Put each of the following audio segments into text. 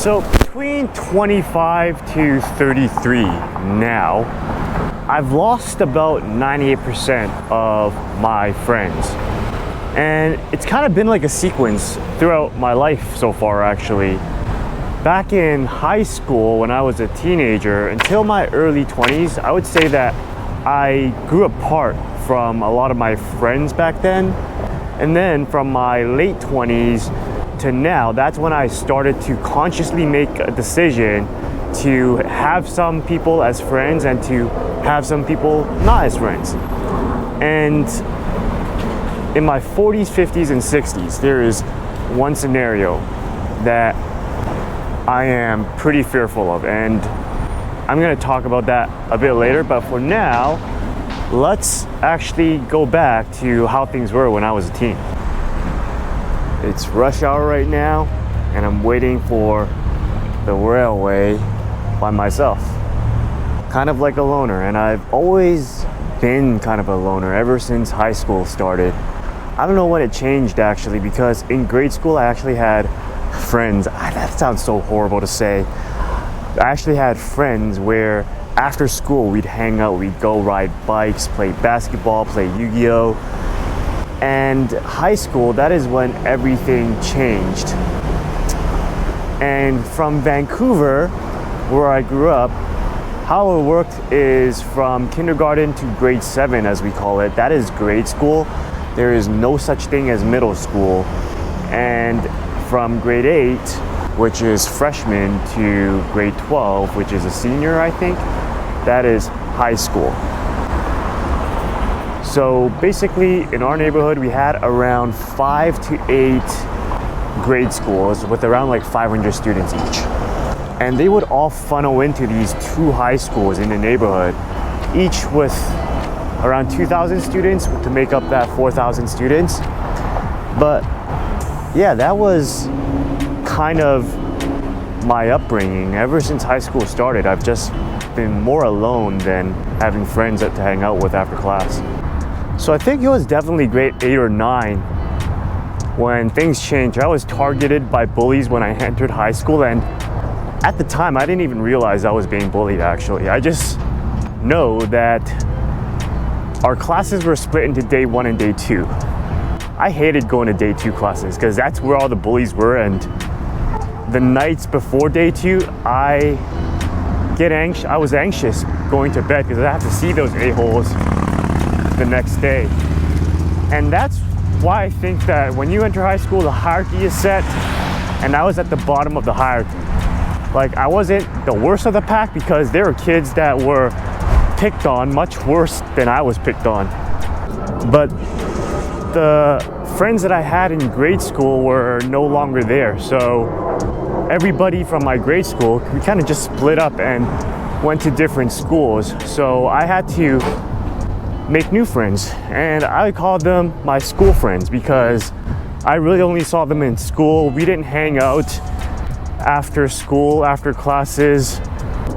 So between 25 to 33 now, I've lost about 98% of my friends. And it's kind of been like a sequence throughout my life so far, actually. Back in high school, when I was a teenager, until my early 20s, I would say that I grew apart from a lot of my friends back then. And then from my late 20s to now, that's when I started to consciously make a decision to have some people as friends and to have some people not as friends. And in my 40s, 50s, and 60s, there is one scenario that I am pretty fearful of, and I'm going to talk about that a bit later. But for now, let's actually go back to how things were when I was a teen. It's rush hour right now, and I'm waiting for the railway by myself. Kind of like a loner, and I've always been kind of a loner ever since high school started. I don't know when it changed actually, because in grade school I actually had friends. That sounds so horrible to say. I actually had friends where after school we'd hang out, we'd go ride bikes, play basketball, play Yu-Gi-Oh! And high school, that is when everything changed. And from Vancouver, where I grew up, how it worked is from kindergarten to grade 7, as we call it. That is grade school. There is no such thing as middle school. And from grade 8, which is freshman, to grade 12, which is a senior, I think, that is high school. So basically, in our neighborhood, we had around 5 to 8 grade schools with around like 500 students each. And they would all funnel into these 2 high schools in the neighborhood, each with around 2,000 students to make up that 4,000 students. But yeah, that was kind of my upbringing. Ever since high school started, I've just been more alone than having friends to hang out with after class. So I think it was definitely grade 8 or 9 when things changed. I was targeted by bullies when I entered high school, and at the time I didn't even realize I was being bullied actually. I just know that our classes were split into day 1 and day 2. I hated going to day 2 classes because that's where all the bullies were, and the nights before day 2, I was anxious going to bed because I have to see those a-holes the next day. And that's why I think that when you enter high school, the hierarchy is set, and I was at the bottom of the hierarchy. Like, I wasn't the worst of the pack because there were kids that were picked on much worse than I was picked on. But the friends that I had in grade school were no longer there. So everybody from my grade school, we kind of just split up and went to different schools. So I had to make new friends, and I called them my school friends because I really only saw them in school. We didn't hang out after school, after classes.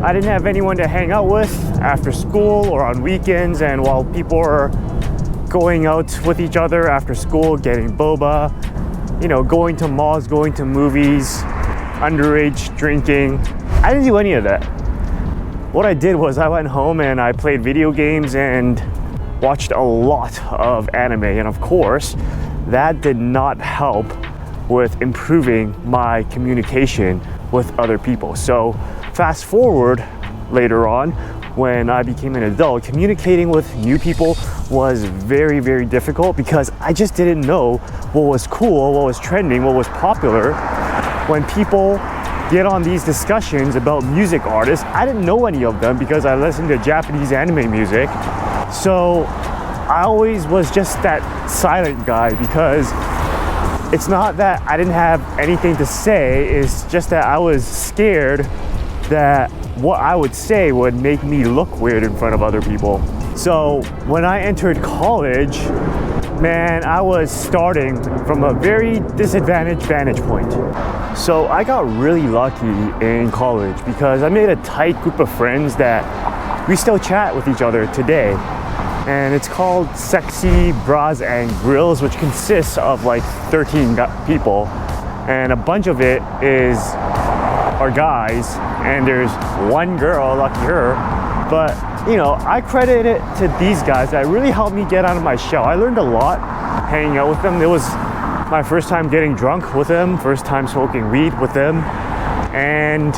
I didn't have anyone to hang out with after school or on weekends, and while people were going out with each other after school, getting boba, you know, going to malls, going to movies, underage drinking, I didn't do any of that. What I did was I went home and I played video games and watched a lot of anime, and of course that did not help with improving my communication with other people. So fast forward later on, when I became an adult, communicating with new people was very, very difficult because I just didn't know what was cool, what was trending, what was popular. When people get on these discussions about music artists, I didn't know any of them because I listened to Japanese anime music. So I always was just that silent guy, because it's not that I didn't have anything to say, it's just that I was scared that what I would say would make me look weird in front of other people. So when I entered college, man, I was starting from a very disadvantaged vantage point. So I got really lucky in college because I made a tight group of friends that we still chat with each other today. And it's called Sexy Bras and Grills, which consists of like 13 people, and a bunch of it is are guys, and there's one girl, lucky her. But you know, I credit it to these guys that really helped me get out of my shell. I learned a lot hanging out with them. It was my first time getting drunk with them, first time smoking weed with them, and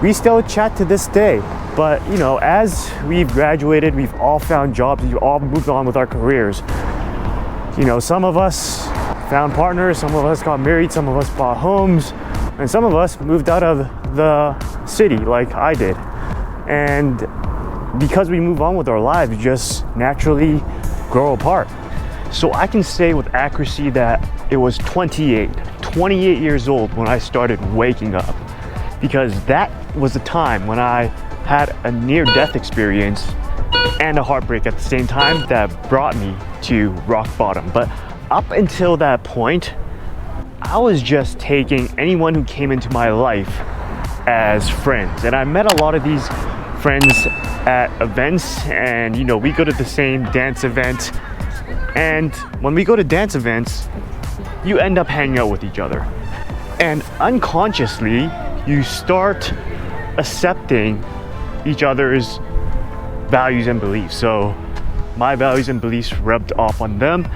we still chat to this day. But you know, as we've graduated, we've all found jobs, we've all moved on with our careers. You know, some of us found partners, some of us got married, some of us bought homes, and some of us moved out of the city like I did. And because we move on with our lives, we just naturally grow apart. So I can say with accuracy that it was 28 years old when I started waking up, because that was the time when I had a near-death experience and a heartbreak at the same time that brought me to rock bottom. But up until that point, I was just taking anyone who came into my life as friends. And I met a lot of these friends at events, and you know, we go to the same dance event, and when we go to dance events, you end up hanging out with each other, and unconsciously you start accepting each other's values and beliefs. So my values and beliefs rubbed off on them,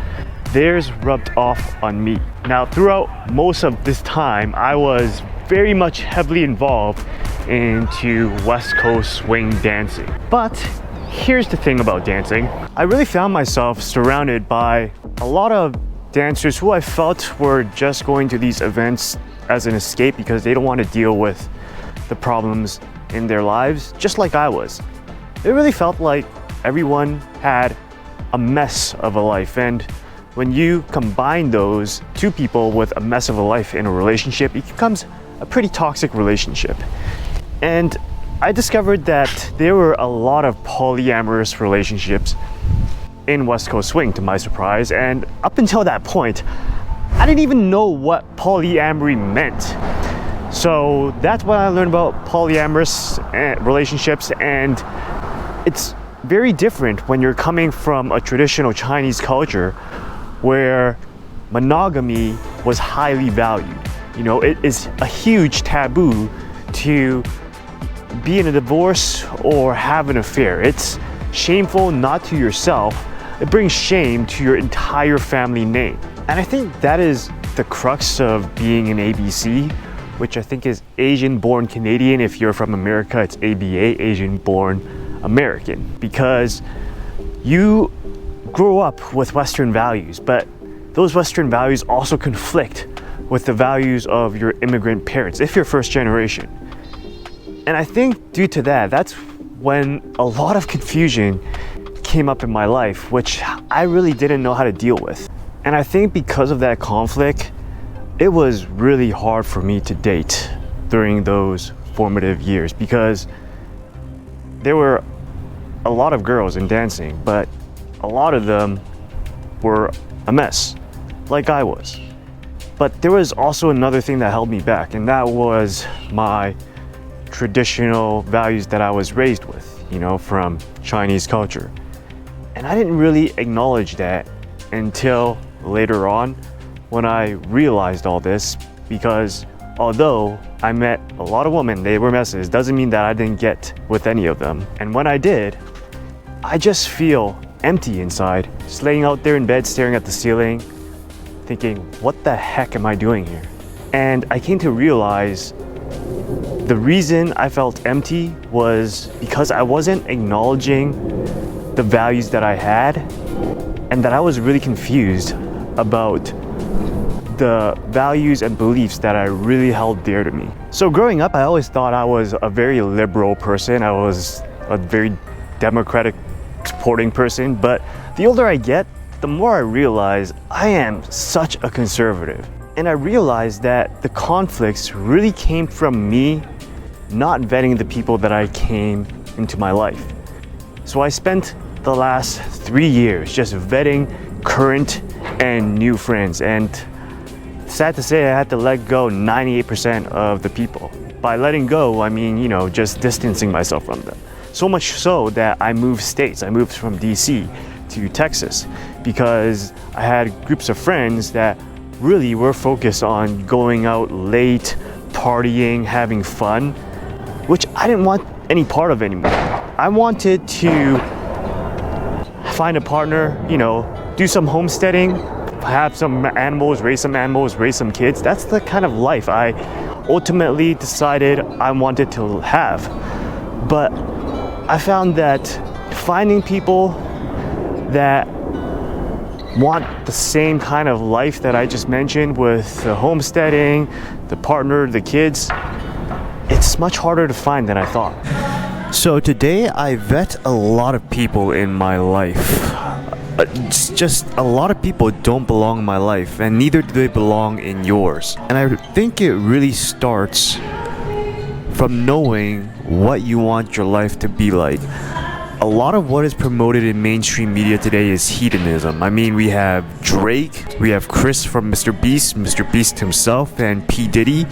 theirs rubbed off on me. Now throughout most of this time, I was very much heavily involved into West Coast swing dancing. But here's the thing about dancing. I really found myself surrounded by a lot of dancers who I felt were just going to these events as an escape because they don't want to deal with the problems in their lives, just like I was. It really felt like everyone had a mess of a life, and when you combine those two people with a mess of a life in a relationship, it becomes a pretty toxic relationship. And I discovered that there were a lot of polyamorous relationships in West Coast Swing, to my surprise. And up until that point, I didn't even know what polyamory meant. So that's what I learned about polyamorous relationships. And it's very different when you're coming from a traditional Chinese culture where monogamy was highly valued. You know, it is a huge taboo to be in a divorce or have an affair. It's shameful not to yourself, it brings shame to your entire family name. And I think that is the crux of being an ABC, which I think is Asian born Canadian. If you're from America, it's ABA, Asian born American, because you grow up with Western values, but those Western values also conflict with the values of your immigrant parents if you're first generation. And I think due to that, that's when a lot of confusion came up in my life, which I really didn't know how to deal with. And I think because of that conflict, it was really hard for me to date during those formative years, because there were a lot of girls in dancing, but a lot of them were a mess, like I was. But there was also another thing that held me back, and that was my traditional values that I was raised with, you know, from Chinese culture. And I didn't really acknowledge that until later on when I realized all this, because although I met a lot of women, they were messes, doesn't mean that I didn't get with any of them. And when I did, I just feel empty inside, just laying out there in bed staring at the ceiling, thinking, what the heck am I doing here? And I came to realize the reason I felt empty was because I wasn't acknowledging the values that I had, and that I was really confused about the values and beliefs that I really held dear to me. So growing up, I always thought I was a very liberal person. I was a very democratic supporting person, but the older I get, the more I realize I am such a conservative. And I realized that the conflicts really came from me not vetting the people that I came into my life. So I spent the last 3 years just vetting current and new friends, and sad to say, I had to let go 98% of the people. By letting go, I mean, you know, just distancing myself from them. So much so that I moved states. I moved from DC to Texas because I had groups of friends that really were focused on going out late, partying, having fun, which I didn't want any part of anymore. I wanted to find a partner, you know, do some homesteading, have some animals, raise some kids. That's the kind of life I ultimately decided I wanted to have. But I found that finding people that want the same kind of life that I just mentioned, with the homesteading, the partner, the kids, it's much harder to find than I thought. So today I vet a lot of people in my life. It's just a lot of people don't belong in my life, and neither do they belong in yours. And I think it really starts from knowing what you want your life to be like. A lot of what is promoted in mainstream media today is hedonism. I mean, we have Drake, we have Chris from Mr. Beast himself, and P. Diddy.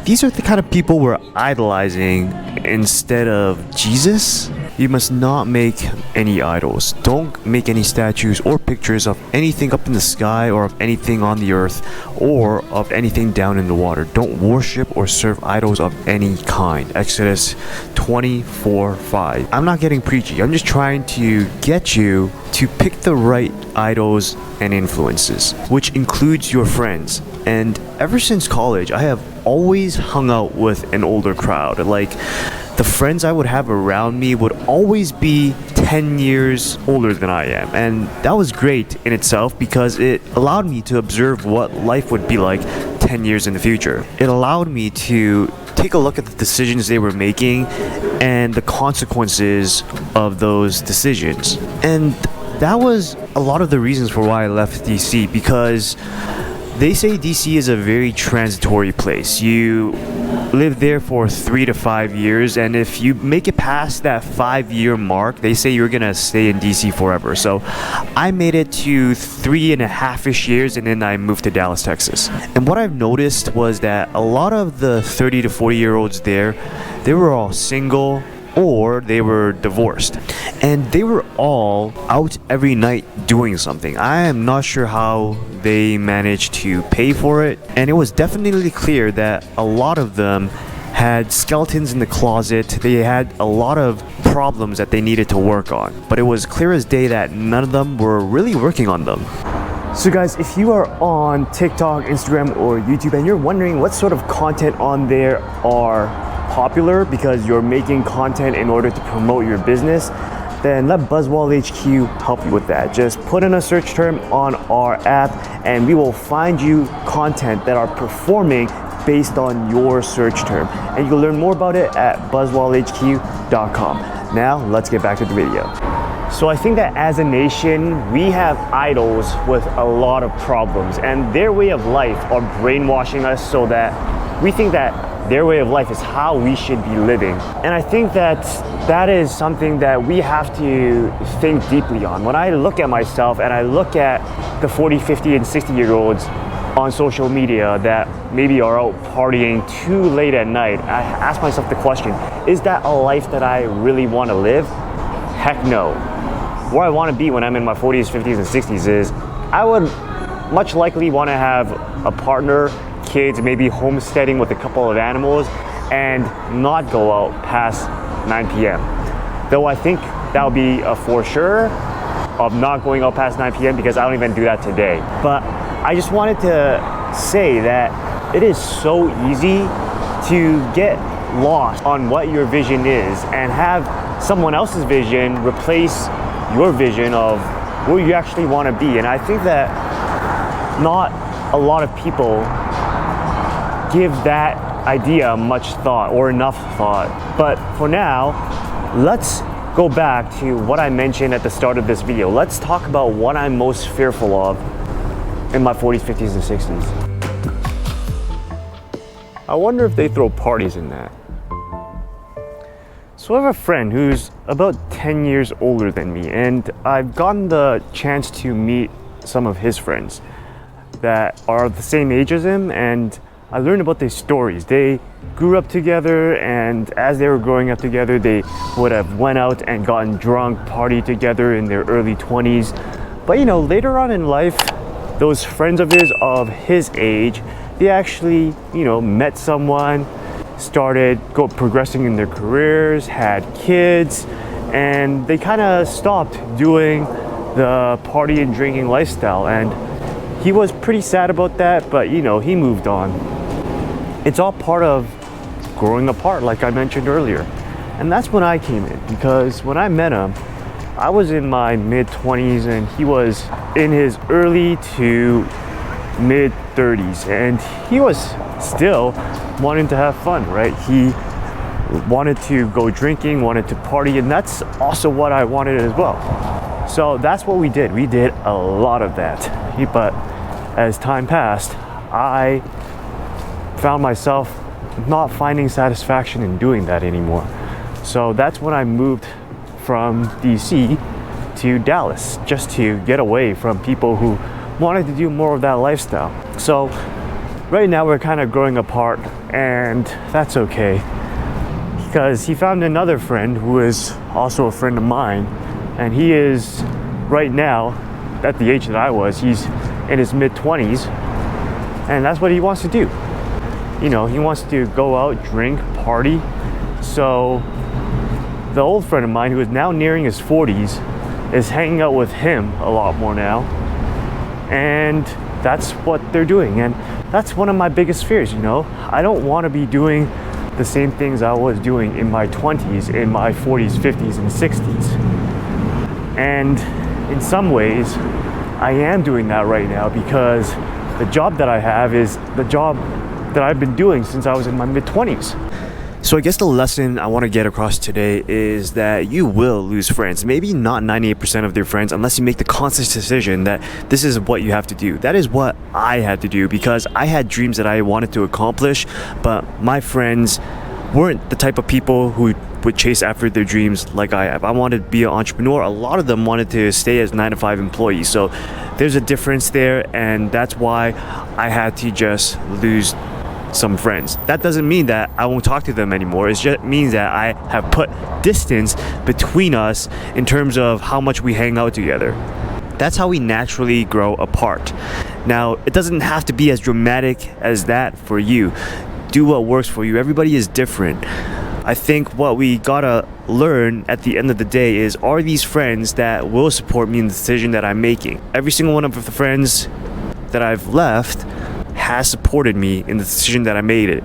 These are the kind of people we're idolizing instead of Jesus. You must not make any idols. Don't make any statues or pictures of anything up in the sky, or of anything on the earth, or of anything down in the water. Don't worship or serve idols of any kind. Exodus 24:5. I'm not getting preachy. I'm just trying to get you to pick the right idols and influences, which includes your friends. And ever since college, I have always hung out with an older crowd. Like, the friends I would have around me would always be 10 years older than I am. And that was great in itself, because it allowed me to observe what life would be like 10 years in the future. It allowed me to take a look at the decisions they were making and the consequences of those decisions. And that was a lot of the reasons for why I left DC, because they say DC is a very transitory place. You live there for 3 to 5 years, and if you make it past that 5-year mark, they say you're gonna stay in DC forever. So I made it to 3.5-ish years, and then I moved to Dallas, Texas. And what I've noticed was that a lot of the 30 to 40-year-olds there, they were all single, or they were divorced, and they were all out every night doing something. I am not sure how they managed to pay for it, and it was definitely clear that a lot of them had skeletons in the closet. They had a lot of problems that they needed to work on, but it was clear as day that none of them were really working on them. So guys, if you are on TikTok, Instagram, or YouTube, and you're wondering what sort of content on there are popular because you're making content in order to promote your business, then let Buzzwall HQ help you with that. Just put in a search term on our app, and we will find you content that are performing based on your search term. And you can learn more about it at buzzwallhq.com. Now, let's get back to the video. So I think that as a nation, we have idols with a lot of problems, and their way of life are brainwashing us so that we think that their way of life is how we should be living. And I think that that is something that we have to think deeply on. When I look at myself and I look at the 40, 50, and 60-year-olds on social media that maybe are out partying too late at night, I ask myself the question, is that a life that I really want to live? Heck no. Where I want to be when I'm in my 40s, 50s, and 60s is I would much likely want to have a partner, kids, maybe homesteading with a couple of animals, and not go out past 9 p.m. Though I think that would be a for sure of not going out past 9 p.m. because I don't even do that today. But I just wanted to say that it is so easy to get lost on what your vision is and have someone else's vision replace your vision of where you actually want to be. And I think that not a lot of people give that idea much thought or enough thought. But for now, let's go back to what I mentioned at the start of this video. Let's talk about what I'm most fearful of in my 40s, 50s, and 60s. I wonder if they throw parties in that. So I have a friend who's about 10 years older than me, and I've gotten the chance to meet some of his friends that are the same age as him, and I learned about their stories. They grew up together, and as they were growing up together, they would have went out and gotten drunk, partied together in their early 20s. But you know, later on in life, those friends of his age, they actually, met someone, started progressing in their careers, had kids, and they kind of stopped doing the party and drinking lifestyle. And he was pretty sad about that, but he moved on. It's all part of growing apart, like I mentioned earlier. And that's when I came in, because when I met him, I was in my mid-20s and he was in his early to mid-30s, and he was still wanting to have fun, right? He wanted to go drinking, wanted to party, and that's also what I wanted as well. So that's what we did. We did a lot of that. But as time passed, I found myself not finding satisfaction in doing that anymore. So that's when I moved from DC to Dallas, just to get away from people who wanted to do more of that lifestyle. So right now we're kind of growing apart, and that's okay, because he found another friend who is also a friend of mine, and he is right now at the age that I was. He's in his mid-20s, and that's what he wants to do. He wants to go out, drink, party. So the old friend of mine, who is now nearing his 40s, is hanging out with him a lot more now. And that's what they're doing. And that's one of my biggest fears, I don't want to be doing the same things I was doing in my 20s, in my 40s, 50s, and 60s. And in some ways, I am doing that right now, because the job that I have is the job that I've been doing since I was in my mid-20s. So I guess the lesson I want to get across today is that you will lose friends. Maybe not 98% of their friends, unless you make the conscious decision that this is what you have to do. That is what I had to do, because I had dreams that I wanted to accomplish, but my friends weren't the type of people who would chase after their dreams like I have. I wanted to be an entrepreneur. A lot of them wanted to stay as 9-to-5 employees. So there's a difference there, and that's why I had to just lose some friends. That doesn't mean that I won't talk to them anymore. It just means that I have put distance between us in terms of how much we hang out together. That's how we naturally grow apart. Now, it doesn't have to be as dramatic as that for you. Do what works for you. Everybody is different. I think what we gotta learn at the end of the day is, are these friends that will support me in the decision that I'm making? Every single one of the friends that I've left has supported me in the decision that I made it.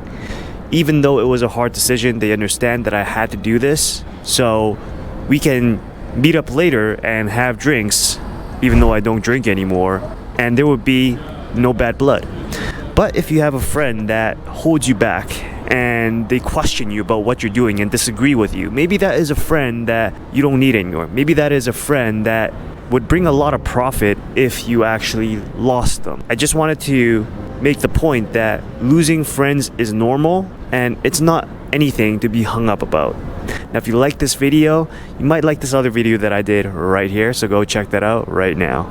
Even though it was a hard decision, they understand that I had to do this. So we can meet up later and have drinks, even though I don't drink anymore, and there would be no bad blood. But if you have a friend that holds you back and they question you about what you're doing and disagree with you, maybe that is a friend that you don't need anymore. Maybe that is a friend that would bring a lot of profit if you actually lost them. I just wanted to make the point that losing friends is normal, and it's not anything to be hung up about. Now, if you like this video, you might like this other video that I did right here, so go check that out right now.